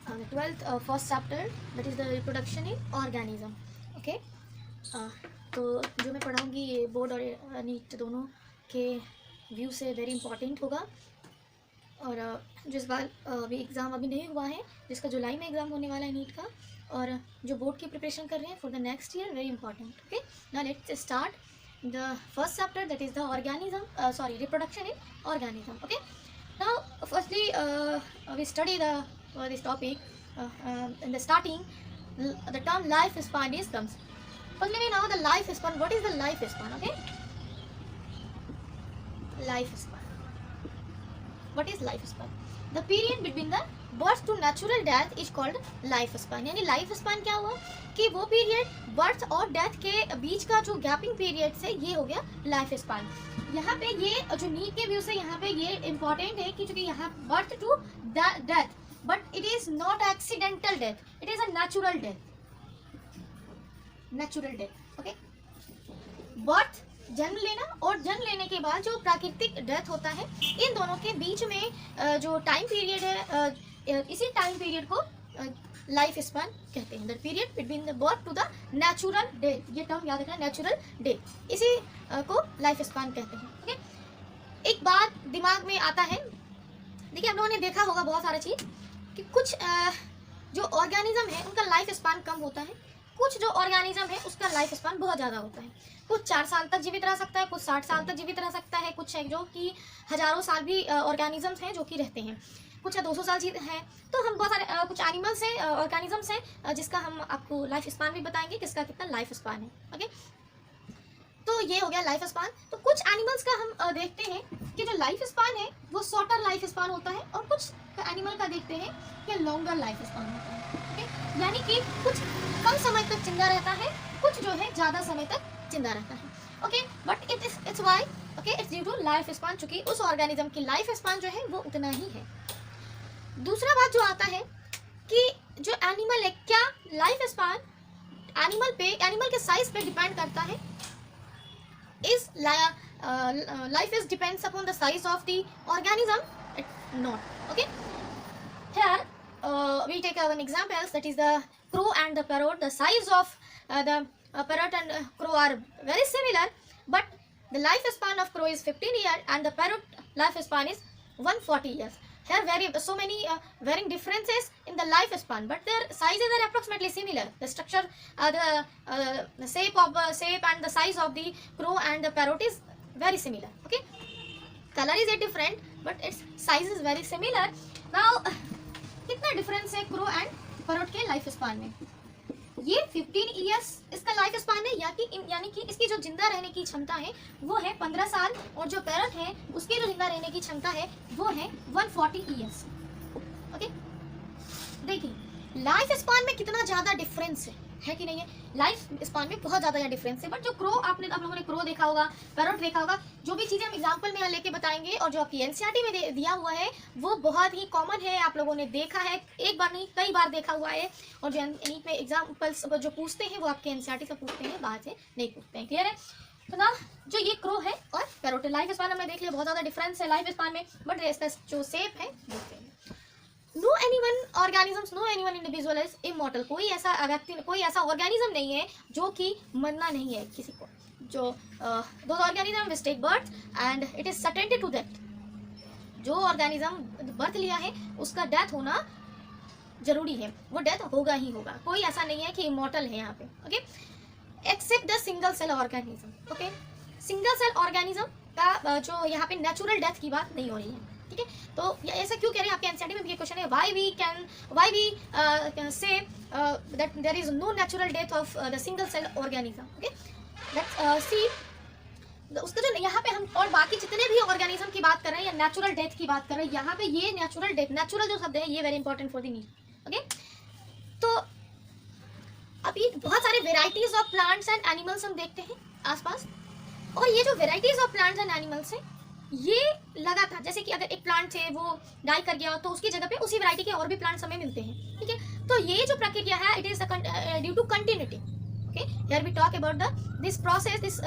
12th first chapter, that is the reproduction in organism. Okay. तो जो मैं पढ़ाऊँगी ये बोर्ड और नीट दोनों के व्यू से वेरी इंपॉर्टेंट होगा। और जो इस बार अभी एग्ज़ाम अभी नहीं हुआ है, जिसका जुलाई में एग्ज़ाम होने वाला है नीट का, और जो बोर्ड की प्रिपरेशन कर रहे हैं for the next year, very important. Okay, now let's start the first chapter, that is the reproduction in organism. Okay, now firstly we study this topic in the starting. The term life span is comes. Firstly we know the life span. What is the life span? Okay, life span. What is life span? The period between the birth to natural death is called life span. यानी life span क्या हुआ कि वो period birth और death के बीच का जो gapping period से ये हो गया लाइफ स्पैन। यहाँ पे ये जो नीट के व्यू से यहाँ पे ये इंपॉर्टेंट है कि चूंकि यहाँ birth to death, but it is not accidental death, it is a natural death. Natural death, okay. Birth जन्म लेना और जन्म लेने के बाद जो प्राकृतिक डेथ होता है, इन दोनों के बीच में जो टाइम पीरियड है, इसी टाइम पीरियड को लाइफ स्पैन कहते हैं। The period between the birth to the natural death, ये टर्म याद रखना, नेचुरल डेथ, इसी को लाइफ स्पैन कहते हैं। ओके, एक बात दिमाग में आता है, देखिए आप लोगों ने देखा होगा बहुत सारा चीज कि कुछ जो ऑर्गेनिज्म है उनका लाइफ स्पैन कम होता है, कुछ जो ऑर्गेनिज्म है उसका लाइफ स्पैन बहुत ज़्यादा होता है। कुछ 4 साल तक जीवित रह सकता है, कुछ 60 साल तक जीवित रह सकता है, कुछ है जो कि हजारों साल भी ऑर्गेनिजम्स हैं जो कि रहते हैं, कुछ 200 साल जीवित हैं। तो हम बहुत सारे कुछ एनिमल्स हैं, ऑर्गेनिजम्स हैं, जिसका हम आपको लाइफ स्पैन भी बताएंगे, किसका कितना लाइफ स्पैन है। ओके, तो ये हो गया लाइफ स्पैन। तो कुछ एनिमल्स का हम देखते हैं कि जो लाइफ स्पैन है वो शॉर्टर लाइफ स्पैन होता है, और कुछ एनिमल का देखते हैं कि लॉन्गर लाइफ स्पैन होता है। ओके, यानी कि कुछ कम समय तक जिंदा रहता है, कुछ जो है ज़्यादा समय तक जिंदा रहता है। Okay, but it's why, okay, it's due to life span, चूंकि उस ऑर्गेनिज्म की लाइफ स्पैन जो है वो उतना ही है। दूसरा बात जो आता है कि जो एनिमल है, क्या लाइफ स्पैन एनिमल के साइज पे डिपेंड करता है? Is life is depends upon the size of the organism? Not. Okay, here we take an examples, that is the crow and the parrot. The size of the parrot and crow are very similar, but the life span of crow is 15 years and the parrot life span is 140 years. Here so many varying differences in the life span, but their sizes are approximately similar. The structure, the shape and the size of the crow and the parrot is very similar. Okay, color is different, but its size is very similar. Now कितना difference है crow and parrot के life span में? ये 15 years इसका life span है, यानी कि इसकी जो जिंदा रहने की क्षमता है वो है 15 साल, और जो पैरोट है उसकी जो जिंदा रहने की क्षमता है वो है 140 इयर्स। ओके, देखिए लाइफ स्पैन में कितना ज़्यादा डिफरेंस है कि नहीं है? लाइफ स्पैन में बहुत ज़्यादा डिफरेंस है। बट जो क्रो आप लोगों ने क्रो देखा होगा, पैरोट देखा होगा, जो भी चीज़ें हम एग्जाम्पल में यहाँ लेके बताएंगे और जो आपकी एनसीईआरटी में दिया हुआ है वो बहुत ही कॉमन है, आप लोगों ने देखा है, एक बार नहीं कई बार देखा हुआ है। और जो नीट में एग्जाम्पल्स जो पूछते हैं वो आपके एनसीईआरटी से पूछते हैं, बाहर से नहीं पूछते हैं। क्लियर है? तो ना जो ये क्रो है और पैरोट लाइफ स्पैन हमने देख लिया, बहुत ज़्यादा डिफरेंस है लाइफ स्पैन में, बट इसका जो शेप है देखते हैं। No anyone organisms, no anyone individual is immortal. कोई ऐसा व्यक्ति, कोई ऐसा ऑर्गेनिज्म नहीं है जो कि मरना नहीं है किसी को। जो दो organism which take birth and it is certainty to death. जो ऑर्गेनिज्म बर्थ लिया है उसका डेथ होना जरूरी है, वो डेथ होगा ही होगा। कोई ऐसा नहीं है कि इमॉर्टल है यहाँ पे। Okay, except the single cell organism. Okay, single cell organism का जो यहाँ पे नेचुरल डेथ की बात नहीं हो रही है। ठीक है, तो ऐसा क्यों कह रहे हैं? आपके एनसीईआरटी में भी ये क्वेश्चन है, why we can say that there is no natural death of the single cell organism. Okay, let's see उसका जो यहाँ पे हम और बाकी जितने भी ऑर्गेनिज्म की बात कर रहे हैं या नेचुरल डेथ की बात कर रहे हैं, यहाँ पे ये नेचुरल डेथ, नेचुरल जो शब्द है ये very important for the NEET. Okay, तो अभी बहुत सारे varieties of plants and animals हम देखते हैं आसपास, और ये जो varieties of plants and animals है ये लगा था, जैसे कि अगर एक प्लांट है वो डाई कर गया तो उसकी जगह पे उसी वैरायटी के और भी प्लांट्स हमें मिलते हैं। ठीक है, तो ये जो प्रक्रिया है it is due to continuity. Okay, here we talk about this process.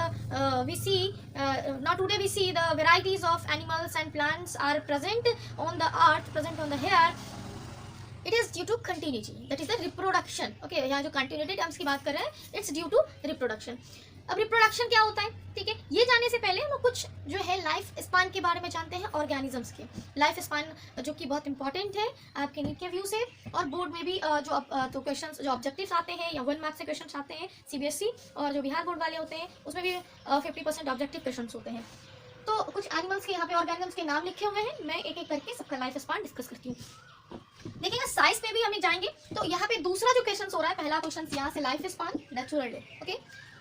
We see now today we see the varieties of animals and plants are present on the earth, present on the air. It is is due to continuity, that is the reproduction. Okay, यहाँ जो continuity terms की बात कर रहे हैं, it's due to reproduction. अब reproduction क्या होता है, ठीक है, ये जानने से पहले हम कुछ जो है लाइफ स्पान के बारे में जानते हैं, ऑर्गेनिजम्स के लाइफ स्पान, जो कि बहुत इंपॉर्टेंट है आपके नीट के व्यू से, और बोर्ड में भी जो क्वेश्चंस, जो ऑब्जेक्टिव्स आते हैं या 1 मार्क्स से क्वेश्चंस आते हैं सीबीएसई और जो बिहार बोर्ड वाले होते हैं, उसमें भी 50% ऑब्जेक्टिव क्वेश्चंस होते हैं। तो कुछ एनिमल्स के यहाँ पे ऑर्गेनिजम्स के नाम लिखे हुए हैं, मैं एक एक करके सबका लाइफ स्पान डिस्कस करती हूँ। देखिएगा साइज पे भी हमें जाएंगे, तो यहाँ पे दूसरा जो क्वेश्चन हो रहा है, पहला क्वेश्चन यहाँ से life span natural death, okay,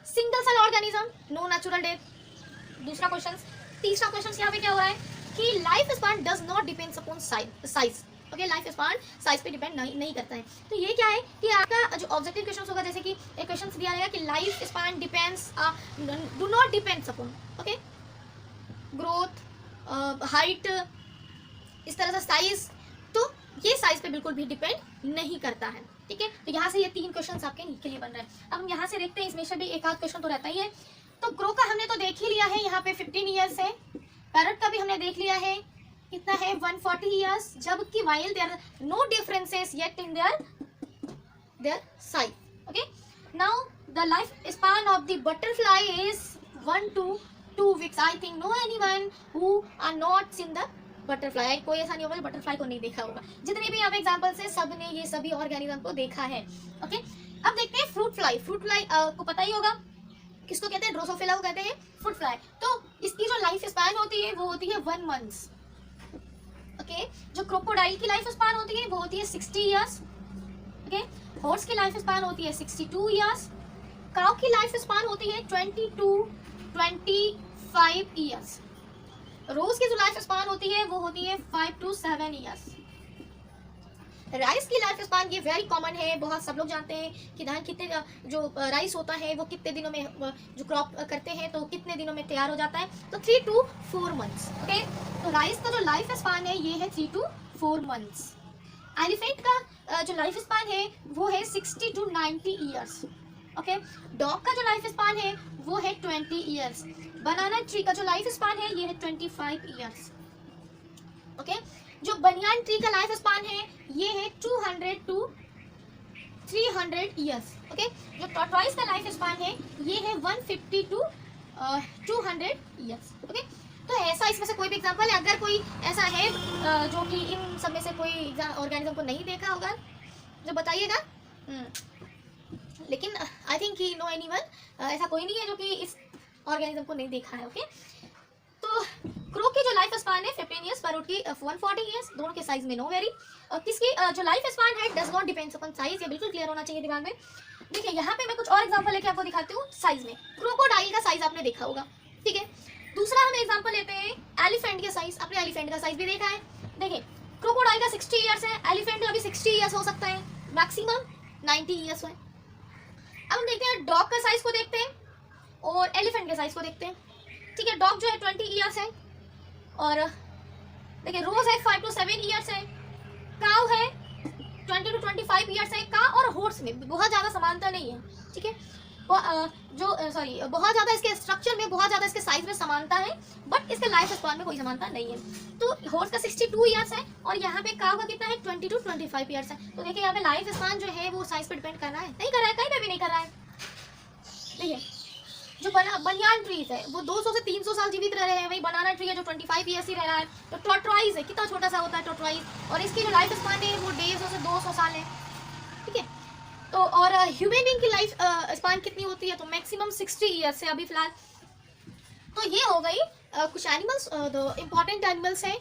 single cell organism no natural death. दूसरा क्वेश्चन, तीसरा क्वेश्चन यहाँ पे क्या हो रहा है कि life span does not depends upon size, okay, life span size पे डिपेंड नहीं करता है। तो ये क्या है कि आपका जो ऑब्जेक्टिव क्वेश्चन होगा, जैसे कि एक क्वेश्चन दिया रहेगा कि life span depends do not depends upon, okay, growth, height, इस तरह से साइज, तो ये साइज पे बिल्कुल भी डिपेंड नहीं करता है, ठीक है। तो यहाँ से ये 3 क्वेश्चंस आपके के लिए बन रहे हैं। अब हम यहाँ से देखते हैं, इसमें से भी एक आध क्वेश्चन तो रहता ही है। तो क्रो का हमने तो देख ही लिया है, यहाँ पे 15 ईयर्स है। पैरट का भी हमने देख लिया है, कितना है 140 ईयर्स, जबकि while there no differences yet in their size, okay. Now the life span of the butterfly is 1 to 2 weeks। I think no anyone who are not seen the butterfly, कोई ऐसा नहीं होगा बटरफ्लाई को नहीं देखा होगा। जितने भी यहाँ पे एग्जांपल्स है, सब ने ये सभी ऑर्गेनिज्म को देखा है, ओके। अब देखते हैं फ्रूट फ्लाई। फ्रूट फ्लाई को पता ही होगा किसको कहते हैं, ड्रोसोफिला को कहते हैं फ्रूट फ्लाई। तो इसकी जो लाइफ स्पैन होती है वो होती है 1 month, ओके। जो क्रोकोडाइल की लाइफ स्पैन होती है वो होती है 60 ईयर्स, ओके। हॉर्स की लाइफ स्पैन होती है 62 ईयर्स। काउ की लाइफ स्पैन होती है 20 to 25 ईयर्स। रोज की जो लाइफ स्पान होती है वो होती है 5 to 7 ईयर्स। राइस की लाइफ स्पान ये वेरी कॉमन है, बहुत सब लोग जानते हैं कि धान कितने, जो राइस होता है वो कितने दिनों में, जो क्रॉप करते हैं तो कितने दिनों में तैयार हो जाता है, तो 3 to 4 months, ओके। तो राइस का जो लाइफ स्पान है ये है 3 to 4 months। एलिफेंट का जो लाइफ स्पान है वो है 60 to 90 ईयर्स, ओके। डॉग का जो लाइफ स्पान है वो है 20 ईयर्स। बनाना ट्री का जो लाइफ स्पान है ये है 25 ईयर्स, ओके। जो बनियान ट्री का लाइफ स्पान है ये है 200 to 300 ईयर्स, ओके। जो टॉर्टॉइस का लाइफ स्पान है ये है 150 to 200 ईयर्स, ओके। तो ऐसा इसमें से कोई भी एग्जांपल है, अगर कोई ऐसा है जो कि इन सब में से कोई ऑर्गेनिज्म को नहीं देखा होगा जो बताइएगा। लेकिन आई थिंक कि नो एनीवन, ऐसा कोई नहीं है जो कि इस ऑर्गेनिज्म को नहीं देखा है, ओके। तो क्रो की जो लाइफ स्पान है 15 ईयर्स, पैरोट की 140 ईयर्स, दोनों के साइज में नो वेरी। और किसकी जो लाइफ स्पान है does not depends upon size, ये बिल्कुल क्लियर होना चाहिए दिमाग में। देखिए यहाँ पे मैं कुछ और एग्जांपल लेके आपको दिखाती हूँ साइज में। क्रोकोडाइल का साइज आपने देखा होगा, ठीक है। दूसरा हम एग्जांपल लेते हैं एलिफेंट के साइज। आपने एलिफेंट का साइज भी देखा है। देखिए क्रोकोडाइल का 60 ईयर्स है, एलिफेंट का भी 60 ईयर्स हो सकता है, मैक्सिमम 90 ईयर्स है। अब हम देखते हैं डॉग का साइज को देखते हैं और एलिफेंट के साइज को देखते हैं, ठीक है। डॉग जो है 20 ईयर्स है, और देखिए रोज है 5 to 7 ईयर्स है। काउ है 20 to 25 ईयर्स है। काउ और हॉर्स में बहुत ज़्यादा समानता नहीं है, ठीक है। बहुत ज़्यादा इसके स्ट्रक्चर में, बहुत ज़्यादा इसके साइज में समानता है, बट इसके लाइफ स्पान में कोई समानता नहीं है। तो हॉर्स का 62 ईयर्स है और यहाँ पे काउ का कितना है 20 to 25 ईयर्स है। तो देखिए यहाँ पे लाइफ स्पान जो है वो साइज पे डिपेंड कर रहा है, नहीं कर रहा है, कहीं पे भी नहीं कर रहा है। देखिए जो बनियान ट्रीज है वो 200 से 300 साल जीवित रह रहे हैं, वही बनाना ट्री है जो 25 ईयर्स ही रह रहा है। तो टॉर्टॉइस है, कितना छोटा सा होता है टॉर्टॉइस, और इसकी जो लाइफ स्पान है वो 150 से 200 साल है, ठीक है। तो और ह्यूमन बीइंग की लाइफ स्पान कितनी होती है, तो मैक्सिमम 60 ईयर्स है अभी फिलहाल। तो ये हो गई कुछ एनिमल्स, इंपॉर्टेंट एनिमल्स हैं,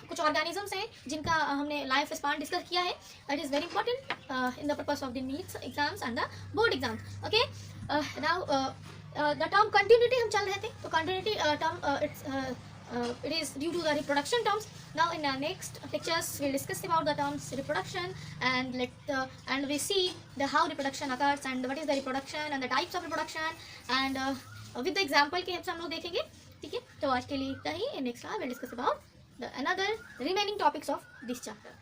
कुछ ऑर्गेनिजम्स हैं जिनका हमने लाइफ स्पान डिस्कस किया है। It is very important in the purpose of the nits exams and the board exams, okay. Now the term continuity हम चल रहे थे, तो continuity term it is due to the reproduction terms. Now in our next lectures we'll discuss about the terms reproduction and we see the how reproduction occurs and what is the reproduction and the types of reproduction and with the example के हम लोग देखेंगे, ठीक है। तो आज के लिए इतना ही। Next we'll discuss about the another remaining topics of this chapter.